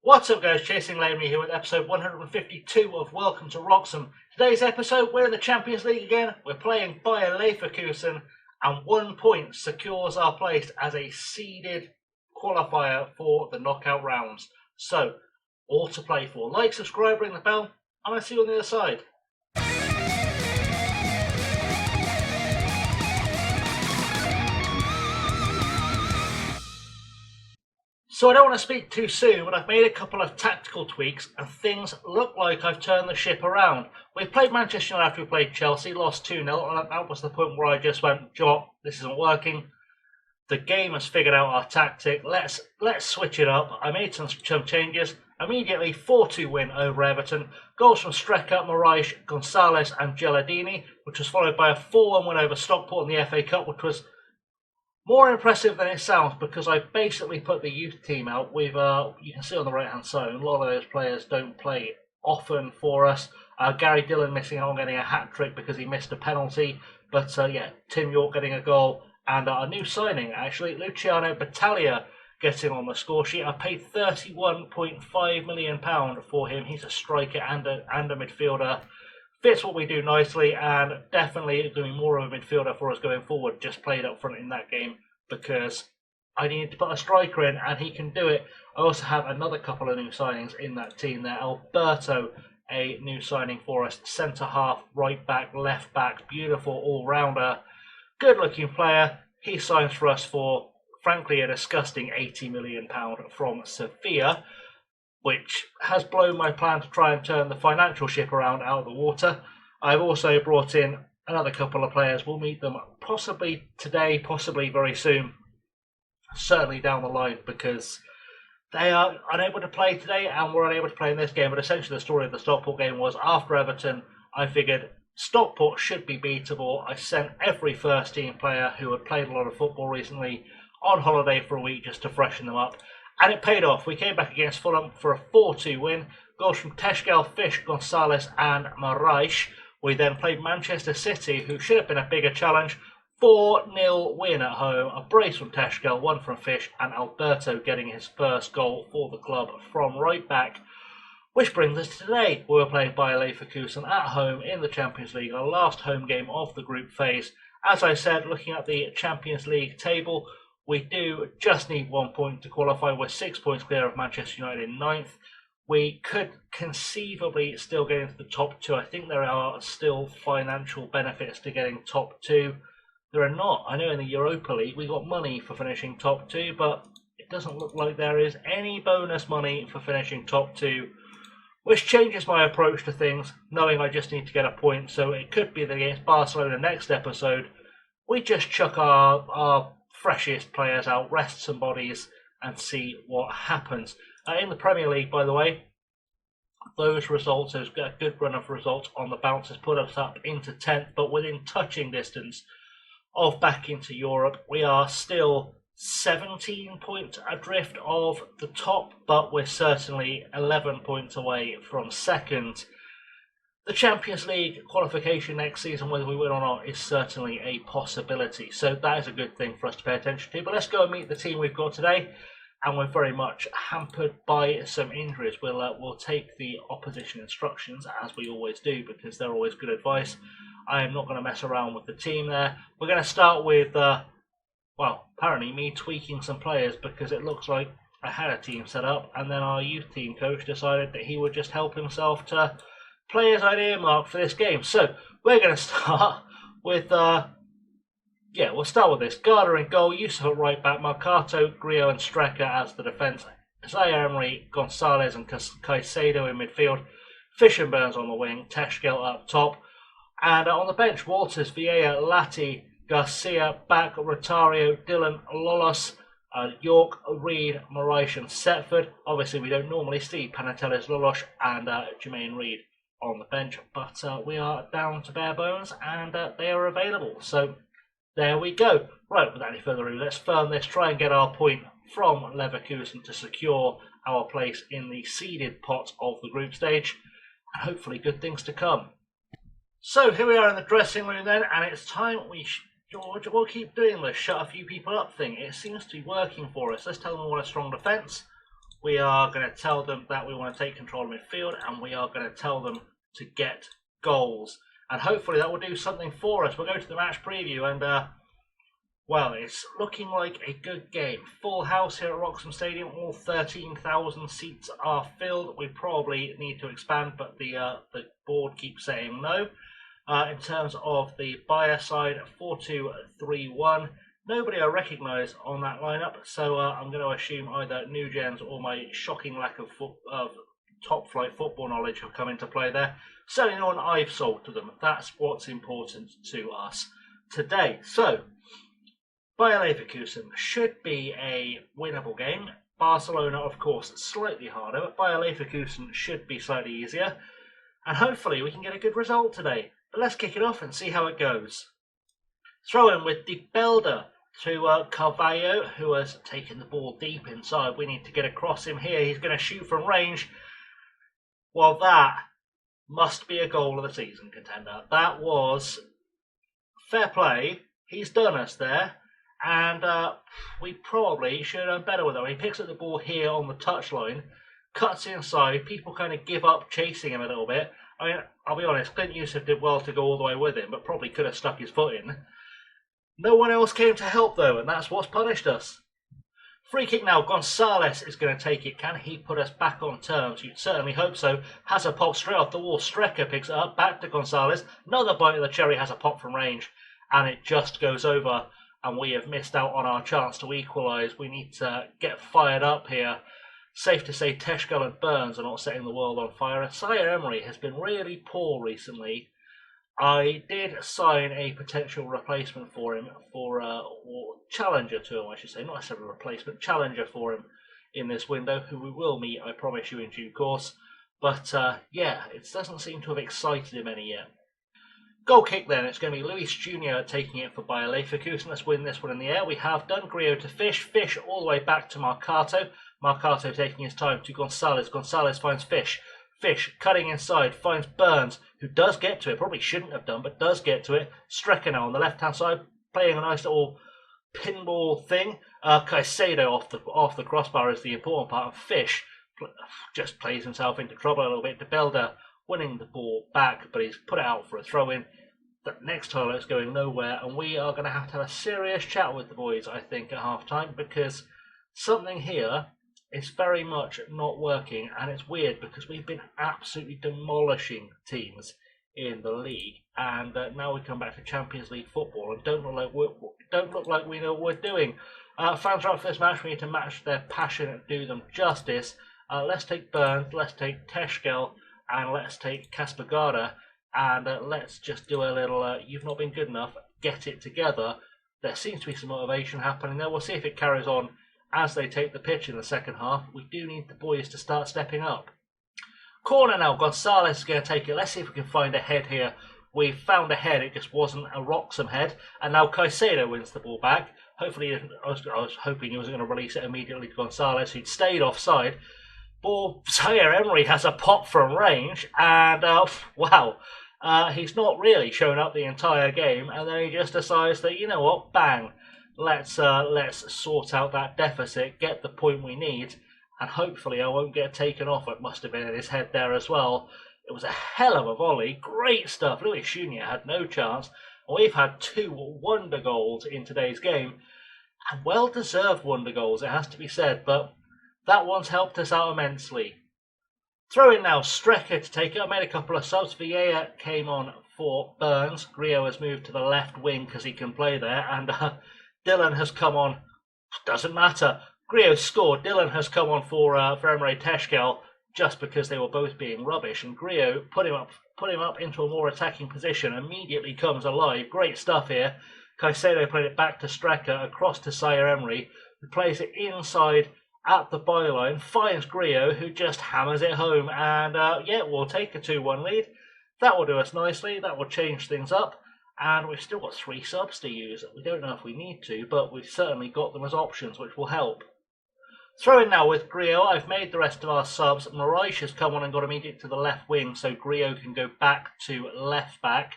What's up guys, Chasing Lamey here with episode 152 of Welcome to Wroxham. Today's episode, we're in the Champions League again, we're playing Bayer Leverkusen, and 1 point secures our place as a seeded qualifier for the knockout rounds. So, all to play for. Like, subscribe, ring the bell, I'm going to see you on the other side. So I don't want to speak too soon, but I've made a couple of tactical tweaks and things look like I've turned the ship around. We played Manchester United after we played Chelsea, lost 2-0, and that was the point where I just went, "Job, this isn't working. The game has figured out our tactic. Let's switch it up." I made some changes. Immediately 4-2 win over Everton. Goals from Strecker, Moraes, Gonzalez and Geladini, which was followed by a 4-1 win over Stockport in the FA Cup, which was more impressive than it sounds because I basically put the youth team out with, you can see on the right hand side, a lot of those players don't play often for us. Gary Dillon missing out on getting a hat-trick because he missed a penalty. But yeah, Tim York getting a goal. And a new signing, actually, Luciano Battaglia getting on the score sheet. I paid £31.5 million for him. He's a striker and a midfielder. Fits what we do nicely, and definitely doing more of a midfielder for us going forward. Just played up front in that game because I needed to put a striker in, and he can do it. I also have another couple of new signings in that team there. Alberto, a new signing for us. Centre half, right back, left back, beautiful all-rounder. Good looking player. He signs for us for, frankly, a disgusting £80 million from Sevilla, which has blown my plan to try and turn the financial ship around out of the water. I've also brought in another couple of players. We'll meet them possibly today, possibly very soon, certainly down the line, because they are unable to play today and were unable to play in this game. But essentially the story of the Stockport game was after Everton, I figured Stockport should be beatable. I sent every first team player who had played a lot of football recently on holiday for a week just to freshen them up. And it paid off. We came back against Fulham for a 4-2 win. Goals from Teshkel, Fish, Gonzalez and Moraes. We then played Manchester City, who should have been a bigger challenge. 4-0 win at home. A brace from Teshkel, one from Fish, and Alberto getting his first goal for the club from right back. Which brings us to today. We're playing Bayer Leverkusen at home in the Champions League, our last home game of the group phase. As I said, looking at the Champions League table, we do just need 1 point to qualify. We're 6 points clear of Manchester United in 9th. We could conceivably still get into the top 2. I think there are still financial benefits to getting top 2. There are not. I know in the Europa League we got money for finishing top 2, but it doesn't look like there is any bonus money for finishing top 2, which changes my approach to things, knowing I just need to get a point. So it could be that against Barcelona next episode, we just chuck our freshest players out, rest some bodies, and see what happens. In the Premier League, by the way, those results, there's a good run of results on the bounce, has put us up into 10th, but within touching distance of back into Europe. We are still 17 points adrift of the top, but we're certainly 11 points away from second. The Champions League qualification next season, whether we win or not, is certainly a possibility. So that is a good thing for us to pay attention to. But let's go and meet the team we've got today. And we're very much hampered by some injuries. We'll take the opposition instructions, as we always do, because they're always good advice. I am not going to mess around with the team there. We're going to start with, well, apparently me tweaking some players, because it looks like I had a team set up. And then our youth team coach decided that he would just help himself to players I'd earmarked for this game. So we're going to start with, we'll start with this. Garda in goal, Yusuf at right back, Marcato, Griot and Strecker as the defence, Zaire Emery, Gonzalez and Caicedo in midfield, Fish and Burns on the wing, Teshkel up top, and on the bench, Walters, Vieira, Latti, Garcia, Back, Rotario, Dillon, Lolos, York, Reed, Moraes and Setford. Obviously we don't normally see Panatelis, Lolos and Jermaine Reed on the bench, but we are down to bare bones and they are available. So there we go. Right, without any further ado, let's firm this, try and get our point from Leverkusen to secure our place in the seeded pot of the group stage, and hopefully good things to come. So here we are in the dressing room then, and it's time George, we'll keep doing this shut a few people up thing. It seems to be working for us. Let's tell them we want a strong defence. We are going to tell them that we want to take control of midfield, and we are going to tell them to get goals. And hopefully that will do something for us. We'll go to the match preview, and well, it's looking like a good game. Full house here at Wroxham Stadium. All 13,000 seats are filled. We probably need to expand, but the board keeps saying no. In terms of the Bayer side, 4-2-3-1. Nobody I recognise on that lineup, so I'm going to assume either new gens or my shocking lack of top flight football knowledge have come into play there. Certainly no one I've sold to them. That's what's important to us today. So, Bayer Leverkusen should be a winnable game. Barcelona, of course, slightly harder, but Bayer Leverkusen should be slightly easier. And hopefully we can get a good result today. But let's kick it off and see how it goes. Throw in with De Belder to Carvalho, who has taken the ball deep inside. We need to get across him here. He's going to shoot from range. Well, that must be a goal of the season, contender. That was fair play. He's done us there. And we probably should have done better with it. He picks up the ball here on the touchline, cuts inside. People kind of give up chasing him a little bit. I mean, I'll be honest, Clint Youssef did well to go all the way with him, but probably could have stuck his foot in. No one else came to help, though, and that's what's punished us. Free kick now. Gonzalez is going to take it. Can he put us back on terms? You'd certainly hope so. Has a pop straight off the wall. Strecker picks it up. Back to Gonzalez. Another bite of the cherry. Has a pop from range, and it just goes over. And we have missed out on our chance to equalise. We need to get fired up here. Safe to say Teschkel and Burns are not setting the world on fire. And Zaire Emery has been really poor recently. I did sign a potential replacement for him, or challenger to him, I should say. Not necessarily a replacement, challenger for him in this window, who we will meet, I promise you, in due course. But yeah, it doesn't seem to have excited him any yet. Goal kick then, it's going to be Luis Jr. taking it for Bayer Leverkusen. Let's win this one in the air. We have done. Griot to Fish. Fish all the way back to Marcato. Marcato taking his time to Gonzalez. Gonzalez finds Fish. Fish cutting inside, finds Burns, who does get to it. Probably shouldn't have done, but does get to it. Strecker now on the left-hand side, playing a nice little pinball thing. Caicedo off the crossbar is the important part. Fish just plays himself into trouble a little bit. De Belder winning the ball back, but he's put it out for a throw-in. The next highlight's going nowhere, and we are going to have a serious chat with the boys, I think, at half-time, because something here is very much not working, and it's weird because we've been absolutely demolishing teams in the league, and now we come back to Champions League football and don't look like we know what we're doing. Fans are up for this match. We need to match their passion and do them justice. Let's take Burns, let's take Teschkel, and let's take Kasper Garda, and let's just do a little you've not been good enough, get it together. There seems to be some motivation happening there. We'll see if it carries on as they take the pitch in the second half. We do need the boys to start stepping up. Corner now. Gonzalez is going to take it. Let's see if we can find a head here. We found a head. It just wasn't a Wroxham head. And now Caicedo wins the ball back. Hopefully, I was hoping he wasn't going to release it immediately to Gonzalez, who'd stayed offside. Ball, Zaire Emery has a pop from range. And, wow. He's not really shown up the entire game. And then he just decides that, you know what, bang. Let's sort out that deficit, get the point we need, and hopefully I won't get taken off. It must have been in his head there as well. It was a hell of a volley. Great stuff. Luis Jr. had no chance. We've had 2 wonder goals in today's game, and well-deserved wonder goals, it has to be said, but that one's helped us out immensely. Throw in now, Strecker to take it. I made a couple of subs. Vieira came on for Burns. Griot has moved to the left wing because he can play there, and Dylan has come on. Doesn't matter. Griot scored. Dylan has come on for Emery Teschkel just because they were both being rubbish. And Griot put him up into a more attacking position. Immediately comes alive. Great stuff here. Caicedo played it back to Strecker, across to Zaire Emery, who plays it inside at the byline. Finds Griot, who just hammers it home. And yeah, we'll take a 2-1 lead. That will do us nicely. That will change things up. And we've still got 3 subs to use. We don't know if we need to, but we've certainly got them as options, which will help. Throw in now with Griot. I've made the rest of our subs. Moraes has come on and got immediate to the left wing, so Griot can go back to left back,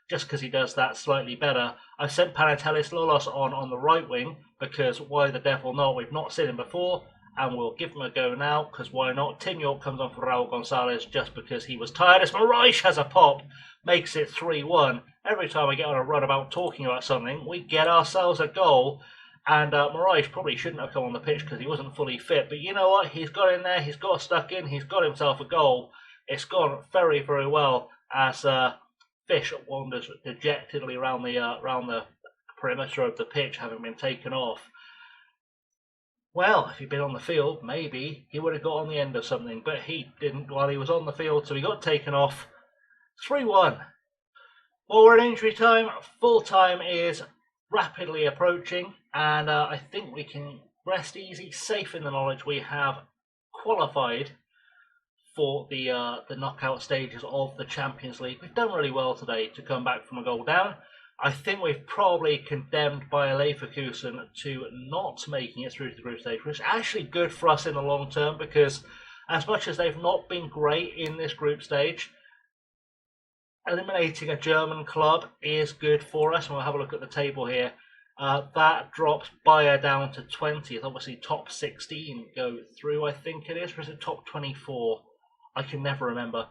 just because he does that slightly better. I've sent Panatelis Lolos on the right wing, because why the devil not? We've not seen him before. and we'll give him a go now, because why not? Tim York comes on for Raul Gonzalez just because he was tired. As Moraes has a pop, makes it 3-1. Every time we get on a run about talking about something, we get ourselves a goal. And Moraes probably shouldn't have come on the pitch because he wasn't fully fit. But you know what? He's got in there, he's got stuck in, he's got himself a goal. It's gone very, very well as Fish wanders dejectedly around the perimeter of the pitch, having been taken off. Well, if he'd been on the field, maybe he would have got on the end of something, but he didn't while he was on the field, so he got taken off. 3-1. Well, we're in injury time. Full time is rapidly approaching, and I think we can rest easy, safe in the knowledge we have qualified for the knockout stages of the Champions League. We've done really well today to come back from a goal down. I think we've probably condemned Bayer Leverkusen to not making it through to the group stage, which is actually good for us in the long term, because as much as they've not been great in this group stage, eliminating a German club is good for us. And we'll have a look at the table here. That drops Bayer down to 20th. Obviously, top 16 go through, I think it is. Or is it top 24? I can never remember.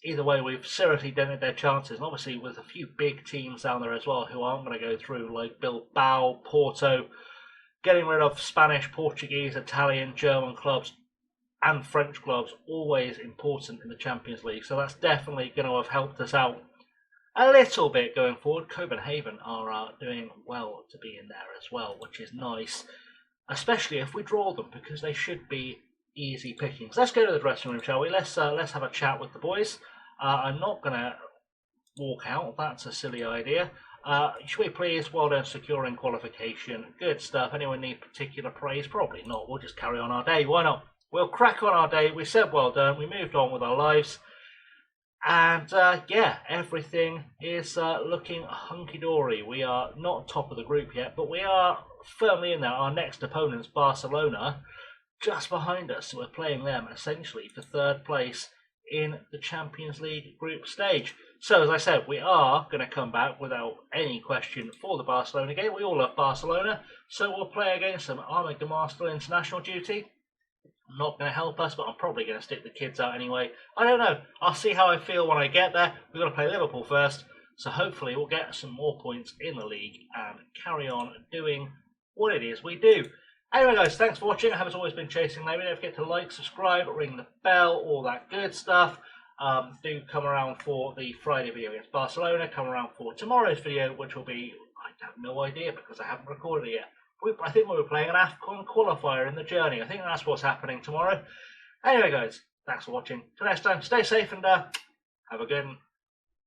Either way, we've seriously dented their chances. And obviously, with a few big teams down there as well who aren't going to go through, like Bilbao, Porto, getting rid of Spanish, Portuguese, Italian, German clubs and French clubs, always important in the Champions League. So that's definitely going to have helped us out a little bit going forward. Copenhagen are doing well to be in there as well, which is nice, especially if we draw them, because they should be easy pickings. Let's go to the dressing room, shall we? Let's have a chat with the boys. I'm not going to walk out. That's a silly idea. Should we please? Well done securing qualification. Good stuff. Anyone need particular praise? Probably not. We'll just carry on our day. Why not? We'll crack on our day. We said well done. We moved on with our lives. And yeah, everything is looking hunky-dory. We are not top of the group yet, but we are firmly in there. Our next opponent's Barcelona, just behind us. So we're playing them essentially for third place in the Champions League group stage. So as I said, we are going to come back without any question for the Barcelona game. We all love Barcelona, so we'll play against them. Ahmed Gamar still international duty. Not going to help us, but I'm probably going to stick the kids out anyway. I don't know. I'll see how I feel when I get there. We've got to play Liverpool first, so hopefully we'll get some more points in the league and carry on doing what it is we do. Anyway, guys, thanks for watching. I have as always been Chasing Navy. Don't forget to like, subscribe, ring the bell, all that good stuff. Do come around for the Friday video against Barcelona. Come around for tomorrow's video, which will be, I have no idea because I haven't recorded it yet. I think we were playing an AFCON qualifier in the journey. I think that's what's happening tomorrow. Anyway, guys, thanks for watching. Till next time, stay safe and have a good one.